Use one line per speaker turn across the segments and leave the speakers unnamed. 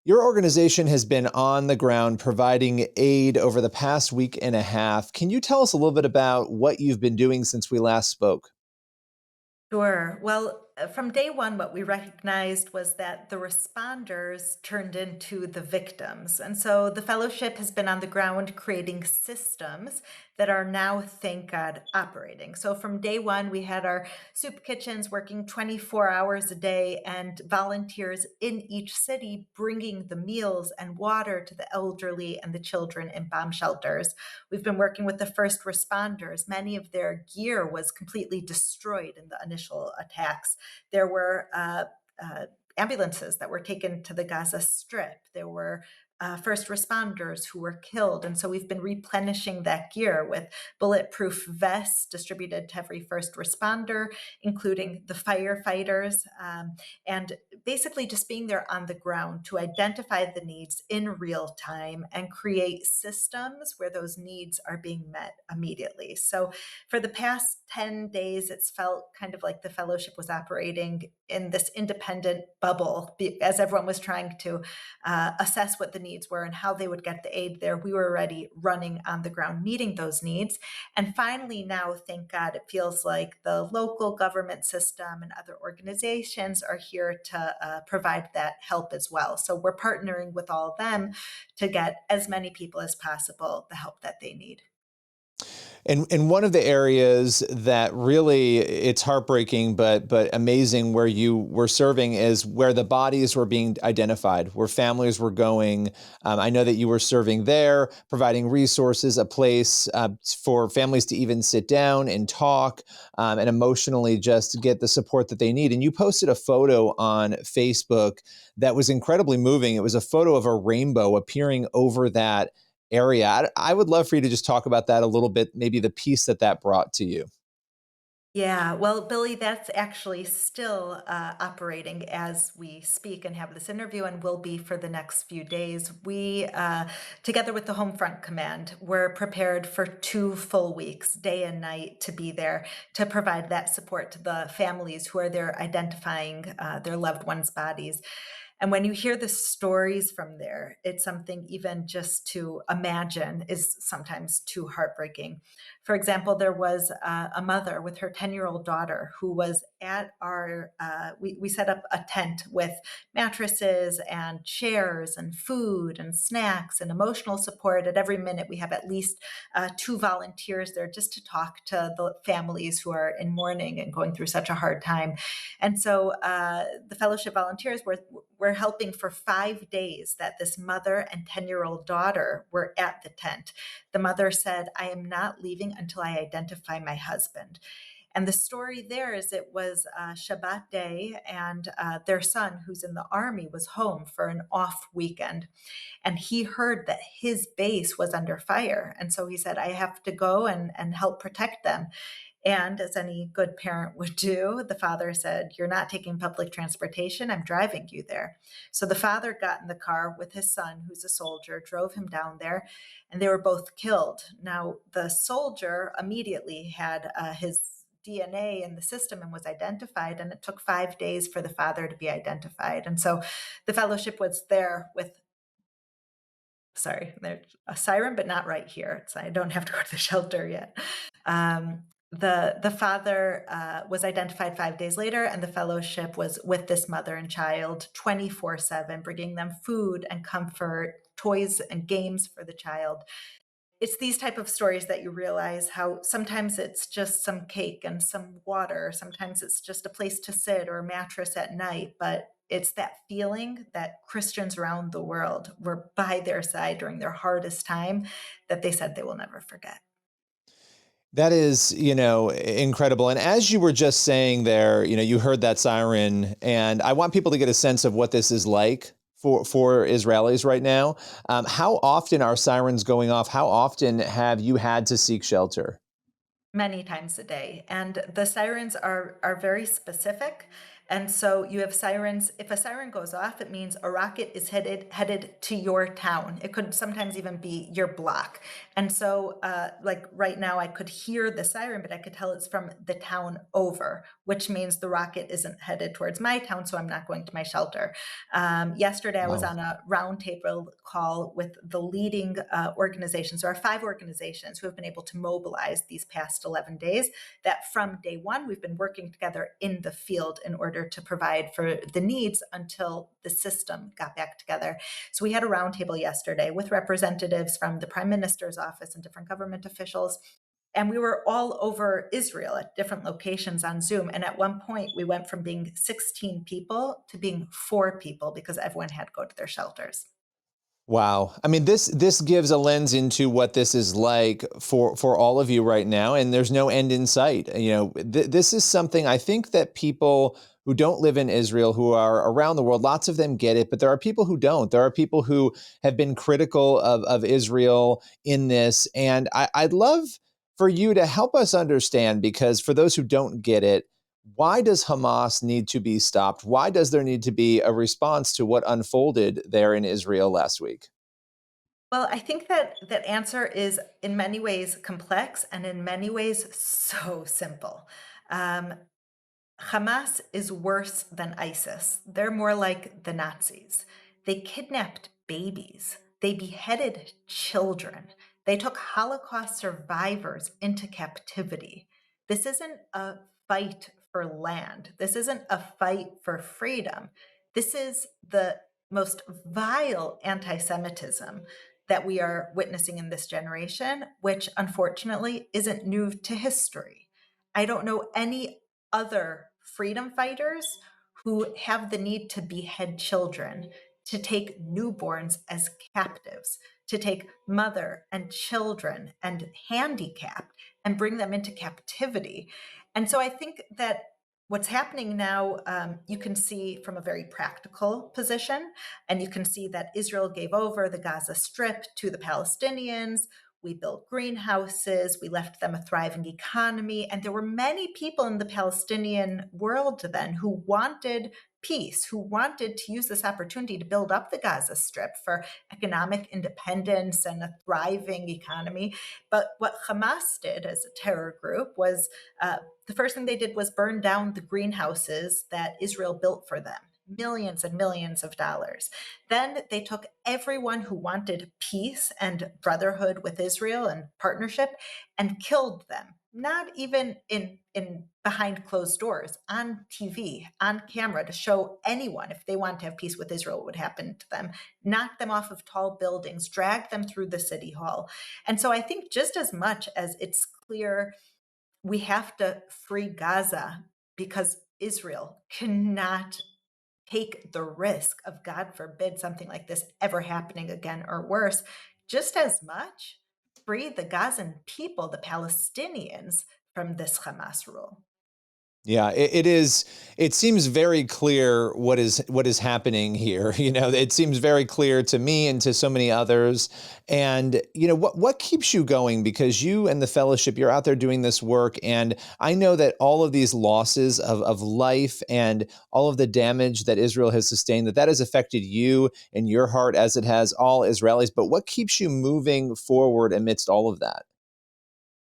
Your organization has been on the ground providing aid over the past week and a half. Can you tell us a little bit about what you've been doing since we last spoke?
Sure. Well, from day one, what we recognized was that the responders turned into the victims. And so the fellowship has been on the ground creating systems that are now, thank God, operating. So from day one, we had our soup kitchens working 24 hours a day and volunteers in each city bringing the meals and water to the elderly and the children in bomb shelters. We've been working with the first responders. Many of their gear was completely destroyed in the initial attacks. There were uh, ambulances that were taken to the Gaza Strip. There were first responders who were killed. And so we've been replenishing that gear with bulletproof vests distributed to every first responder, including the firefighters, and basically just being there on the ground to identify the needs in real time and create systems where those needs are being met immediately. So for the past 10 days, it's felt kind of like the fellowship was operating in this independent bubble as everyone was trying to assess what the needs were and how they would get the aid there. We were already running on the ground, meeting those needs. And finally, now, thank God, it feels like the local government system and other organizations are here to provide that help as well. So we're partnering with all of them to get as many people as possible the help that they need.
And one of the areas that really it's heartbreaking but amazing where you were serving is where the bodies were being identified, where families were going. I know that you were serving there, providing resources, a place for families to even sit down and talk and emotionally just get the support that they need. And you posted a photo on Facebook that was incredibly moving. It was a photo of a rainbow appearing over that area. I would love for you to just talk about that a little bit, maybe the peace that that brought to you.
Yeah, well, Billy, that's actually still operating as we speak and have this interview, and will be for the next few days. We, together with the Homefront Command, were prepared for 2 full weeks, day and night, to be there to provide that support to the families who are there identifying their loved ones' bodies. And when you hear the stories from there, it's something even just to imagine is sometimes too heartbreaking. For example, there was a mother with her 10-year-old daughter who was at we set up a tent with mattresses and chairs and food and snacks and emotional support. At every minute, we have at least two volunteers there just to talk to the families who are in mourning and going through such a hard time. And so the fellowship volunteers were helping for 5 days that this mother and 10-year-old daughter were at the tent. The mother said, I am not leaving until I identify my husband. And the story there is it was Shabbat day, and their son, who's in the army, was home for an off weekend. And he heard that his base was under fire. And so he said, I have to go and help protect them. And as any good parent would do, the father said, you're not taking public transportation. I'm driving you there. So the father got in the car with his son, who's a soldier, drove him down there, and they were both killed. Now, the soldier immediately had his DNA in the system and was identified, and it took 5 days for the father to be identified. And so the fellowship was there with, sorry, there's a siren, but not right here. It's, I don't have to go to the shelter yet. The father was identified 5 days later, and the fellowship was with this mother and child 24/7, bringing them food and comfort, toys and games for the child. It's these type of stories that you realize how sometimes it's just some cake and some water, sometimes it's just a place to sit or a mattress at night, but it's that feeling that Christians around the world were by their side during their hardest time that they said they will never forget.
That is, incredible. And as you were just saying there, you heard that siren, and I want people to get a sense of what this is like for Israelis right now. How often are sirens going off? How often have you had to seek shelter?
Many times a day, and the sirens are very specific, And so you have sirens. If a siren goes off, it means a rocket is headed to your town. It could sometimes even be your block. And so, like right now, I could hear the siren, but I could tell it's from the town over, which means the rocket isn't headed towards my town, so I'm not going to my shelter. Yesterday, I was
Wow.
on a roundtable call with the leading organizations. There are 5 organizations who have been able to mobilize these past 11 days. That from day one, we've been working together in the field in order to provide for the needs until the system got back together. So we had a roundtable yesterday with representatives from the Prime Minister's office and different government officials. And we were all over Israel at different locations on Zoom. And at one point, we went from being 16 people to being 4 people because everyone had to go to their shelters.
Wow. I mean, this gives a lens into what this is like for all of you right now, and there's no end in sight. This is something I think that people who don't live in Israel, who are around the world, lots of them get it, but there are people who don't. There are people who have been critical of Israel in this, and I'd love for you to help us understand, because for those who don't get it, why does Hamas need to be stopped? Why does there need to be a response to what unfolded there in Israel last week?
Well, I think that that answer is in many ways complex and in many ways so simple. Um, Hamas is worse than ISIS. They're more like the Nazis. They kidnapped babies. They beheaded children. They took Holocaust survivors into captivity. This isn't a fight for land. This isn't a fight for freedom. This is the most vile anti Semitism that we are witnessing in this generation, which unfortunately isn't new to history. I don't know any other freedom fighters who have the need to behead children, to take newborns as captives, to take mother and children and handicapped and bring them into captivity. And so I think that what's happening now, you can see from a very practical position, and you can see that Israel gave over the Gaza Strip to the Palestinians. We built greenhouses, we left them a thriving economy, and there were many people in the Palestinian world then who wanted peace, who wanted to use this opportunity to build up the Gaza Strip for economic independence and a thriving economy. But what Hamas did as a terror group was the first thing they did was burn down the greenhouses that Israel built for them. Millions and millions of dollars. Then they took everyone who wanted peace and brotherhood with Israel and partnership and killed them. Not even in behind closed doors, on TV, on camera, to show anyone if they want to have peace with Israel what would happen to them. Knock them off of tall buildings, drag them through the city hall. And so I think just as much as it's clear we have to free Gaza because Israel cannot take the risk of, God forbid, something like this ever happening again or worse, just as much free the Gazan people, the Palestinians, from this Hamas rule.
Yeah, it is. It seems very clear what is happening here. It seems very clear to me and to so many others. And what keeps you going? Because you and the fellowship, you're out there doing this work, and I know that all of these losses of life and all of the damage that Israel has sustained, that has affected you and your heart as it has all Israelis. But what keeps you moving forward amidst all of that?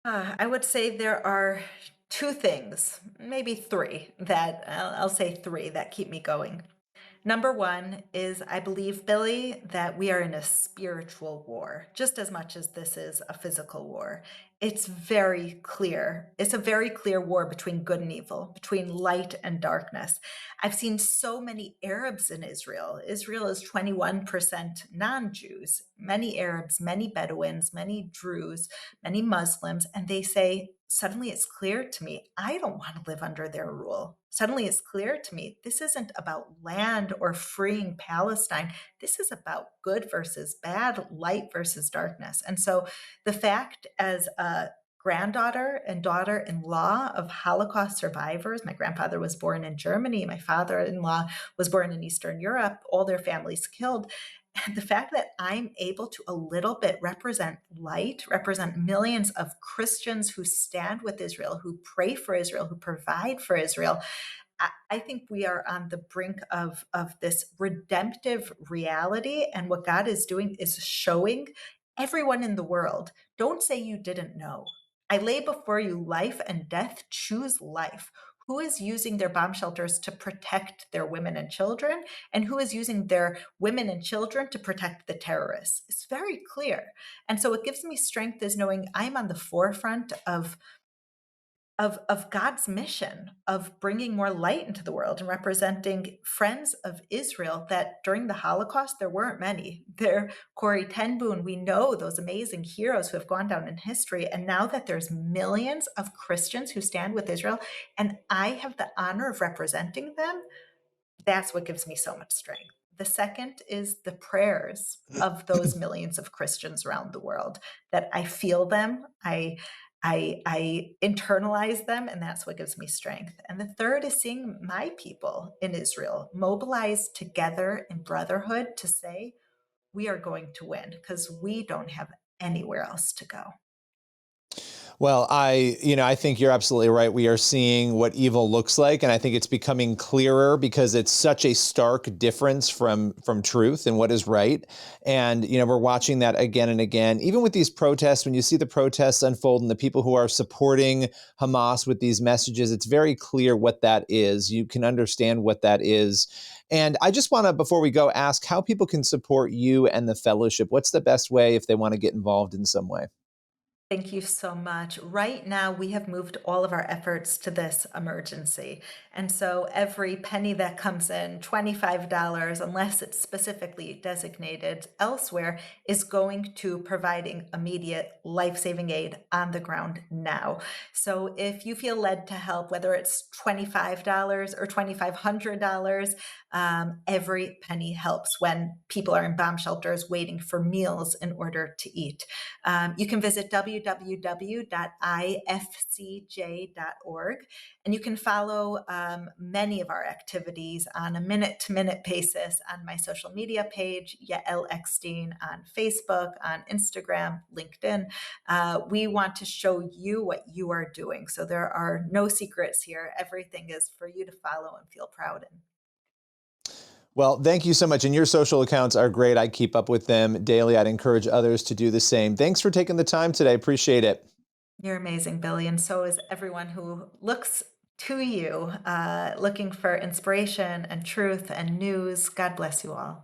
I would say there are 2 things, maybe three, that I'll say three that keep me going. Number one is I believe, Billy, that we are in a spiritual war, just as much as this is a physical war. It's very clear. It's a very clear war between good and evil, between light and darkness. I've seen so many Arabs in Israel. Israel is 21% non Jews, many Arabs, many Bedouins, many Druze, many Muslims, and they say, suddenly it's clear to me, I don't want to live under their rule. Suddenly it's clear to me, this isn't about land or freeing Palestine. This is about good versus bad, light versus darkness. And so the fact, as a granddaughter and daughter in law of Holocaust survivors, my grandfather was born in Germany, my father in law was born in Eastern Europe, all their families killed. And the fact that I'm able to a little bit represent light, represent millions of Christians who stand with Israel, who pray for Israel, who provide for Israel, I think we are on the brink of this redemptive reality. And what God is doing is showing everyone in the world, don't say you didn't know. I lay before you life and death, choose life. Who is using their bomb shelters to protect their women and children, and who is using their women and children to protect the terrorists? It's very clear. And so what gives me strength is knowing I'm on the forefront of God's mission of bringing more light into the world and representing friends of Israel that during the Holocaust there weren't many. There, Corey Ten Boom, we know those amazing heroes who have gone down in history. And now that there's millions of Christians who stand with Israel, and I have the honor of representing them, that's what gives me so much strength. The second is the prayers of those millions of Christians around the world, that I feel them, I internalize them, and that's what gives me strength. And the third is seeing my people in Israel mobilize together in brotherhood to say, we are going to win because we don't have anywhere else to go.
Well, I think you're absolutely right. We are seeing what evil looks like, and I think it's becoming clearer because it's such a stark difference from truth and what is right. And we're watching that again and again. Even with these protests, when you see the protests unfold and the people who are supporting Hamas with these messages, it's very clear what that is. You can understand what that is. And I just want to, before we go, ask how people can support you and the fellowship. What's the best way if they want to get involved in some way?
Thank you so much. Right now, we have moved all of our efforts to this emergency. And so every penny that comes in, $25, unless it's specifically designated elsewhere, is going to providing immediate life-saving aid on the ground now. So if you feel led to help, whether it's $25 or $2,500, every penny helps when people are in bomb shelters waiting for meals in order to eat. You can visit www.ifcj.org, and you can follow many of our activities on a minute to minute basis on my social media page, Yael Eckstein, on Facebook, on Instagram, LinkedIn. We want to show you what you are doing. So there are no secrets here. Everything is for you to follow and feel proud in.
Well, thank you so much. And your social accounts are great. I keep up with them daily. I'd encourage others to do the same. Thanks for taking the time today. Appreciate it.
You're amazing, Billy, and so is everyone who looks to you, looking for inspiration and truth and news. God bless you all.